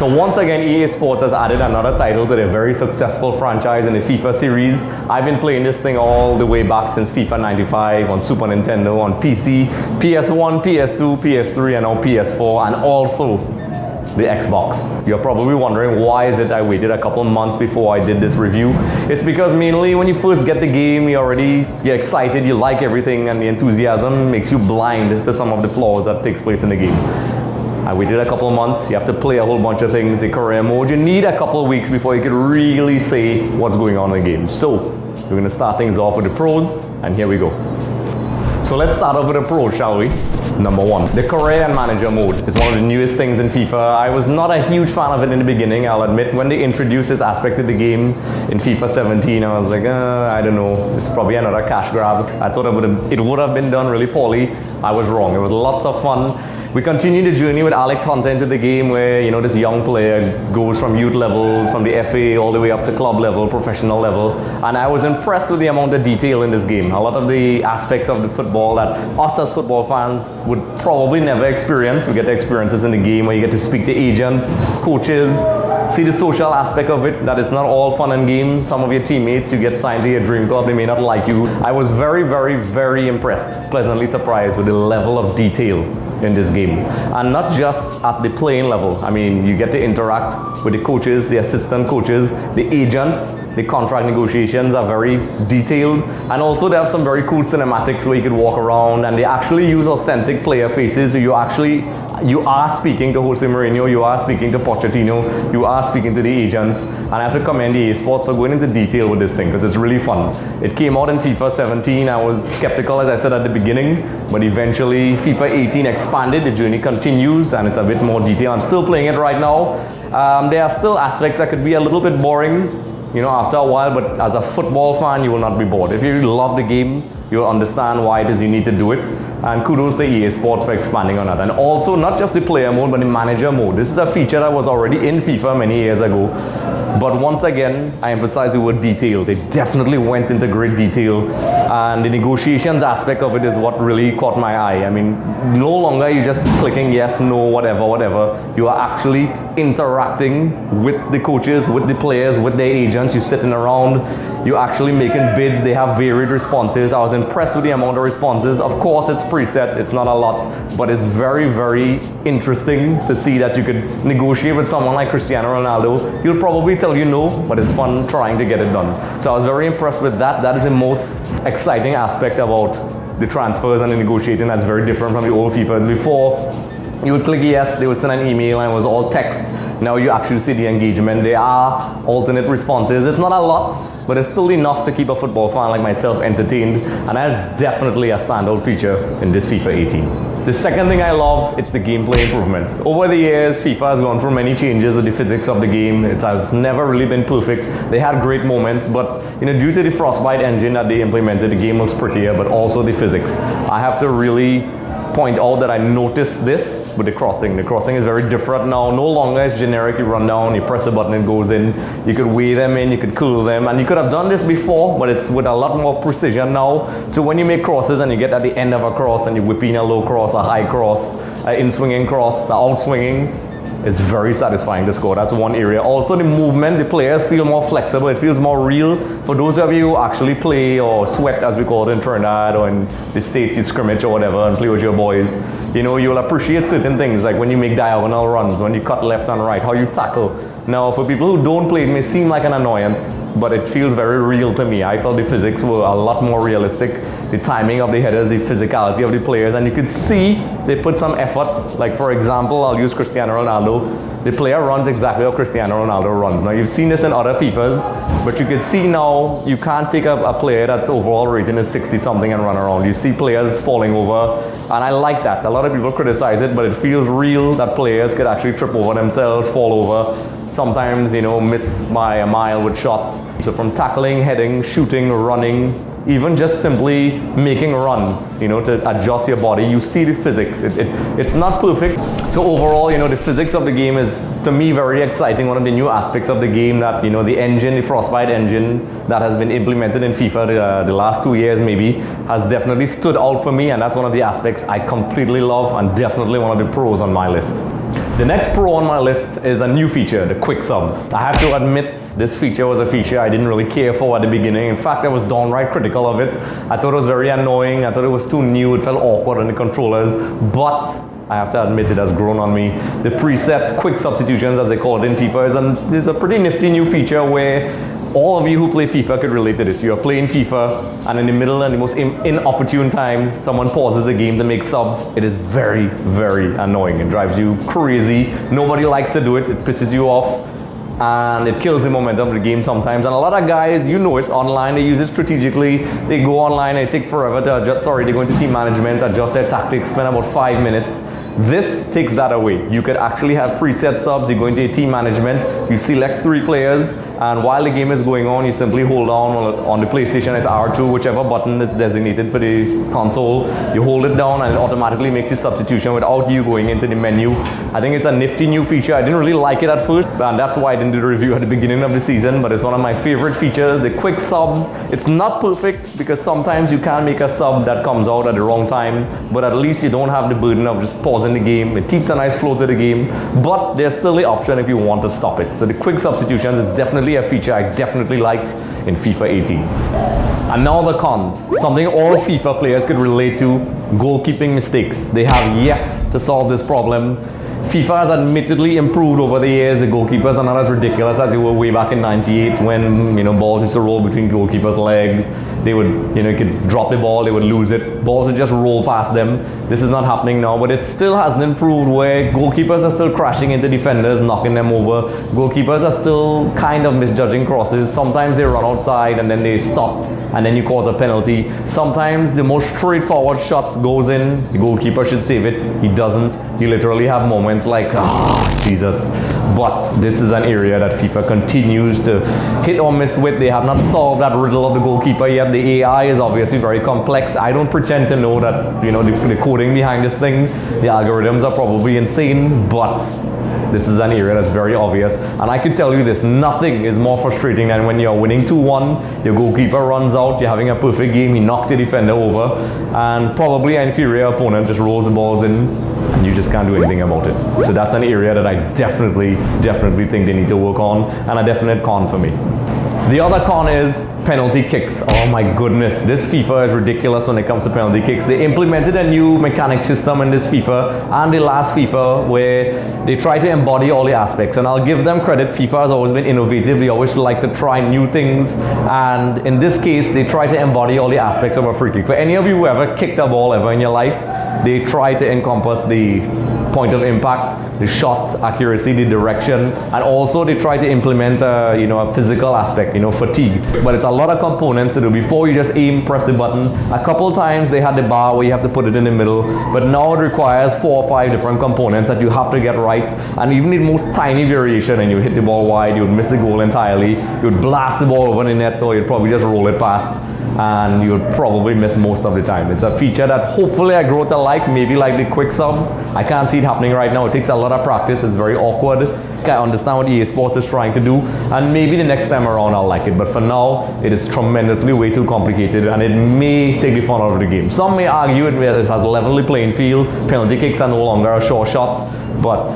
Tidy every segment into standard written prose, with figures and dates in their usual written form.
So once again, EA Sports has added another title to their very successful franchise in the FIFA series. I've been playing this thing all the way back since FIFA 95 on Super Nintendo, on PC, PS1, PS2, PS3, and now PS4, and also the Xbox. You're probably wondering why is it I waited a couple months before I did this review. It's because mainly when you first get the game, you're excited, you like everything, and the enthusiasm makes you blind to some of the flaws that takes place in the game. I waited a couple of months. You have to play a whole bunch of things. The career mode, you need a couple of weeks before you can really say what's going on in the game. So we're going to start things off with the pros, and here we go. So let's start off with the pros, shall we? Number one, the career and manager mode is one of the newest things in FIFA. I was not a huge fan of it in the beginning, I'll admit. When they introduced this aspect of the game in FIFA 17, I was like, I don't know, it's probably another cash grab. I thought it would have been done really poorly. I was wrong. It was lots of fun. We continue the journey with Alex Hunter into the game where, this young player goes from youth levels, from the FA all the way up to club level, professional level. And I was impressed with the amount of detail in this game. A lot of the aspects of the football that us as football fans would probably never experience. We get the experiences in the game where you get to speak to agents, coaches, see the social aspect of it, that it's not all fun and games. Some of your teammates, you get signed to your dream club, they may not like you. I was very, very, very impressed, pleasantly surprised with the level of detail in this game. And not just at the playing level. I mean, you get to interact with the coaches, the assistant coaches, the agents. The contract negotiations are very detailed, and also they have some very cool cinematics where you could walk around, and they actually use authentic player faces. So you are speaking to Jose Mourinho, you are speaking to Pochettino, you are speaking to the agents, and I have to commend EA Sports for going into detail with this thing because it's really fun. It came out in FIFA 17. I was skeptical, as I said at the beginning, but eventually FIFA 18 expanded. The journey continues, and it's a bit more detailed. I'm still playing it right now. There are still aspects that could be a little bit boring, after a while, but as a football fan, you will not be bored. If you love the game, you'll understand why it is you need to do it. And kudos to EA Sports for expanding on that. And also, not just the player mode, but the manager mode. This is a feature that was already in FIFA many years ago. But once again, I emphasize the word detail. They definitely went into great detail. And the negotiations aspect of it is what really caught my eye. I mean, no longer you just clicking yes, no, whatever. You are actually interacting with the coaches, with the players, with their agents. You're sitting around. You're actually making bids. They have varied responses. I was impressed with the amount of responses. Of course, it's preset. It's not a lot, but it's very, very interesting to see that you could negotiate with someone like Cristiano Ronaldo. He'll probably tell you no, but it's fun trying to get it done. So I was very impressed with that. That is the most exciting aspect about the transfers and the negotiating. That's very different from the old FIFA. Before, you would click yes, they would send an email and it was all text. Now you actually see the engagement. There are alternate responses. It's not a lot, but it's still enough to keep a football fan like myself entertained, and that is definitely a standout feature in this FIFA 18. The second thing I love, it's the gameplay improvements. Over the years, FIFA has gone through many changes with the physics of the game. It has never really been perfect. They had great moments, but due to the Frostbite engine that they implemented, the game looks prettier, but also the physics. I have to really point out that I noticed this with the crossing. The crossing is very different now. No longer it's generic. You run down, you press a button, it goes in. You could weigh them in, you could curl them, and you could have done this before, but it's with a lot more precision now. So when you make crosses and you get at the end of a cross and you whip in a low cross, a high cross, an in-swinging cross, an out-swinging, it's very satisfying to score. That's one area. Also the movement, the players feel more flexible. It feels more real. For those of you who actually play or sweat, as we call it in Trinidad, or in the States, you scrimmage or whatever and play with your boys, you'll appreciate certain things, like when you make diagonal runs, when you cut left and right, how you tackle. Now, for people who don't play, it may seem like an annoyance, but it feels very real to me. I felt the physics were a lot more realistic. The timing of the headers, the physicality of the players, and you could see they put some effort. Like, for example, I'll use Cristiano Ronaldo. The player runs exactly how Cristiano Ronaldo runs. Now, you've seen this in other FIFAs, but you can see now you can't take a player that's overall rating is 60 something and run around. You see players falling over, and I like that. A lot of people criticize it, but it feels real that players could actually trip over themselves, fall over. Sometimes, miss by a mile with shots. So from tackling, heading, shooting, running, even just simply making runs, to adjust your body, you see the physics. It's not perfect. So overall, the physics of the game is, to me, very exciting. One of the new aspects of the game that, the engine, the Frostbite engine that has been implemented in FIFA the last 2 years maybe, has definitely stood out for me, and that's one of the aspects I completely love and definitely one of the pros on my list. The next pro on my list is a new feature, the quick subs. I have to admit, this feature was a feature I didn't really care for at the beginning. In fact, I was downright critical of it. I thought it was very annoying. I thought it was too new. It felt awkward on the controllers. But I have to admit it has grown on me. The preset quick substitutions, as they call it in FIFA, is a pretty nifty new feature where all of you who play FIFA could relate to this. You're playing FIFA and in the middle and the most inopportune time, someone pauses the game to make subs. It is very, very annoying. It drives you crazy. Nobody likes to do it. It pisses you off and it kills the momentum of the game sometimes. And a lot of guys, you know it, online, they use it strategically. They go online and they take forever to adjust. Sorry, they go into team management, adjust their tactics, spend about 5 minutes. This takes that away. You could actually have preset subs. You go into your team management, you select 3 players, and while the game is going on, you simply hold down on the PlayStation, it's R2, whichever button is designated for the console. You hold it down and it automatically makes the substitution without you going into the menu. I think it's a nifty new feature. I didn't really like it at first, and that's why I didn't do the review at the beginning of the season, but it's one of my favorite features, the quick subs. It's not perfect because sometimes you can make a sub that comes out at the wrong time, but at least you don't have the burden of just pausing the game. It keeps a nice flow to the game, but there's still the option if you want to stop it. So the quick substitution is definitely a feature I definitely like in FIFA 18. And now the cons. Something all FIFA players could relate to: goalkeeping mistakes. They have yet to solve this problem. FIFA has admittedly improved over the years. The goalkeepers are not as ridiculous as they were way back in '98 when balls used to roll between goalkeepers' legs. They would, you could drop the ball, they would lose it. Balls would just roll past them. This is not happening now, but it still hasn't improved where goalkeepers are still crashing into defenders, knocking them over. Goalkeepers are still kind of misjudging crosses. Sometimes they run outside and then they stop and then you cause a penalty. Sometimes the most straightforward shots goes in, the goalkeeper should save it. He doesn't. You literally have moments like, Jesus. But this is an area that FIFA continues to hit or miss with. They have not solved that riddle of the goalkeeper yet. The AI is obviously very complex. I don't pretend to know that, the coding behind this thing. The algorithms are probably insane, but this is an area that's very obvious. And I can tell you this, nothing is more frustrating than when you're winning 2-1, your goalkeeper runs out, you're having a perfect game, he knocks your defender over, and probably an inferior opponent just rolls the balls in, and you just can't do anything about it. So that's an area that I definitely think they need to work on, and a definite con for me. The other con is penalty kicks. Oh my goodness, this FIFA is ridiculous when it comes to penalty kicks. They implemented a new mechanic system in this FIFA and the last FIFA where they try to embody all the aspects, and I'll give them credit. FIFA has always been innovative. They always like to try new things, and in this case they try to embody all the aspects of a free kick. For any of you who ever kicked a ball ever in your life, they try to encompass the point of impact, the shot accuracy, the direction, and also they try to implement a physical aspect, fatigue. But it's a lot of components to do. Before you just aim, press the button. A couple times they had the bar where you have to put it in the middle, but now it requires 4 or 5 different components that you have to get right. And even the most tiny variation, and you hit the ball wide, you would miss the goal entirely, you would blast the ball over the net, or you'd probably just roll it past, and you would probably miss most of the time. It's a feature that hopefully I grow to like, maybe like the quick subs. I can't see it happening right now. It takes a lot of practice. It's very awkward. I understand what EA Sports is trying to do, and maybe the next time around I'll like it, but for now it is tremendously way too complicated, and it may take the fun out of the game. Some may argue it has leveled the playing field. Penalty kicks are no longer a sure shot, but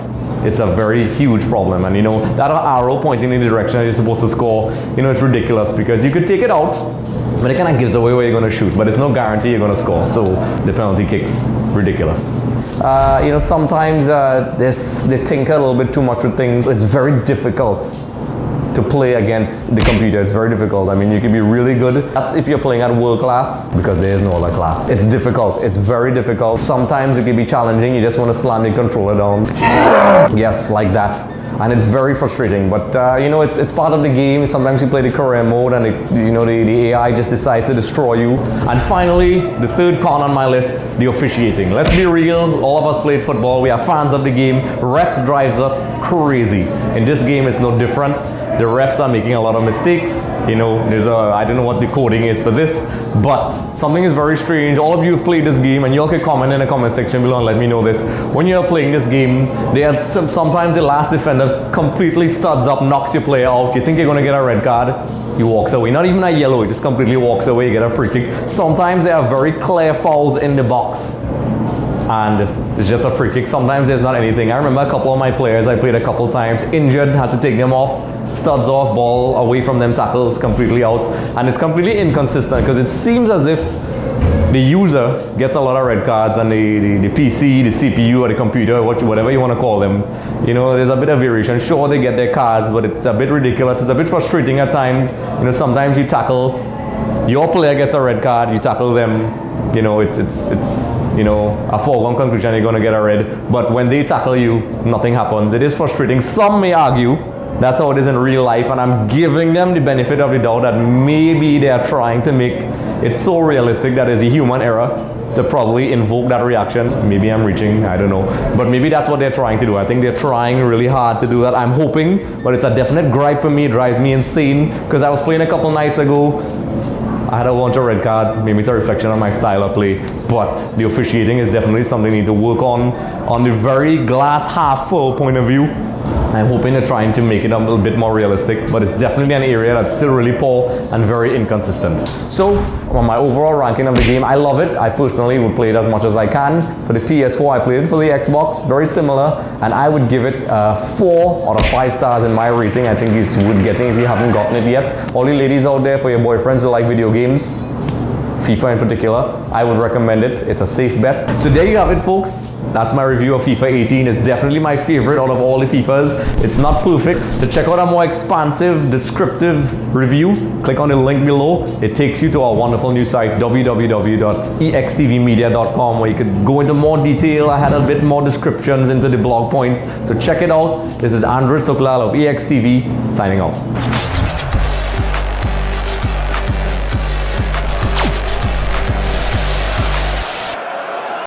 it's a very huge problem. And that arrow pointing in the direction that you're supposed to score, it's ridiculous because you could take it out, but it kind of gives away where you're going to shoot, but it's no guarantee you're going to score. So the penalty kicks, ridiculous. Sometimes they tinker a little bit too much with things. It's very difficult to play against the computer. It's very difficult. I mean, you can be really good. That's if you're playing at world class, because there is no other class. It's difficult. It's very difficult. Sometimes it can be challenging. You just want to slam the controller down. Yes, like that. And it's very frustrating, but it's part of the game. Sometimes you play the career mode and the AI just decides to destroy you. And finally, the third con on my list, the officiating. Let's be real, all of us played football, we are fans of the game. Refs drives us crazy. In this game, it's no different. The refs are making a lot of mistakes. I don't know what the coding is for this, but something is very strange. All of you have played this game, and you all can comment in the comment section below and let me know this. When you're playing this game, sometimes the last defender completely studs up, knocks your player out. You think you're going to get a red card, he walks away. Not even a yellow, he just completely walks away, you get a free kick. Sometimes there are very clear fouls in the box, and it's just a free kick. Sometimes there's not anything. I remember a couple of my players I played a couple times injured, had to take them off, studs off, ball away from them, tackles completely out, and it's completely inconsistent because it seems as if the user gets a lot of red cards and the PC, the CPU or the computer, whatever you want to call them, you know, there's a bit of variation. Sure, they get their cards, but it's a bit ridiculous. It's a bit frustrating at times. You know, sometimes you tackle, your player gets a red card, you tackle them, you know, it's you know, a foregone conclusion you're going to get a red. But when they tackle you, nothing happens. It is frustrating. Some may argue that's how it is in real life, and I'm giving them the benefit of the doubt that maybe they are trying to make it so realistic that it's a human error to probably invoke that reaction. Maybe I'm reaching, I don't know. But maybe that's what they're trying to do. I think they're trying really hard to do that. I'm hoping, but it's a definite gripe for me. It drives me insane because I was playing a couple nights ago. I had a bunch of red cards. Maybe it's a reflection on my style of play, but the officiating is definitely something I need to work on the very glass half full point of view. I'm hoping they're trying to make it a little bit more realistic, but it's definitely an area that's still really poor and very inconsistent. So, on my overall ranking of the game, I love it. I personally would play it as much as I can. For the PS4, I played it for the Xbox, very similar, and I would give it 4 out of 5 stars in my rating. I think it's worth getting if you haven't gotten it yet. All you ladies out there, for your boyfriends who like video games, FIFA in particular, I would recommend it. It's a safe bet. So there you have it, folks. That's my review of FIFA 18. It's definitely my favorite out of all the FIFAs. It's not perfect. To check out a more expansive, descriptive review, click on the link below. It takes you to our wonderful new site, www.extvmedia.com, where you could go into more detail. I had a bit more descriptions into the blog points. So check it out. This is Andres Soklal of EXTV, signing out.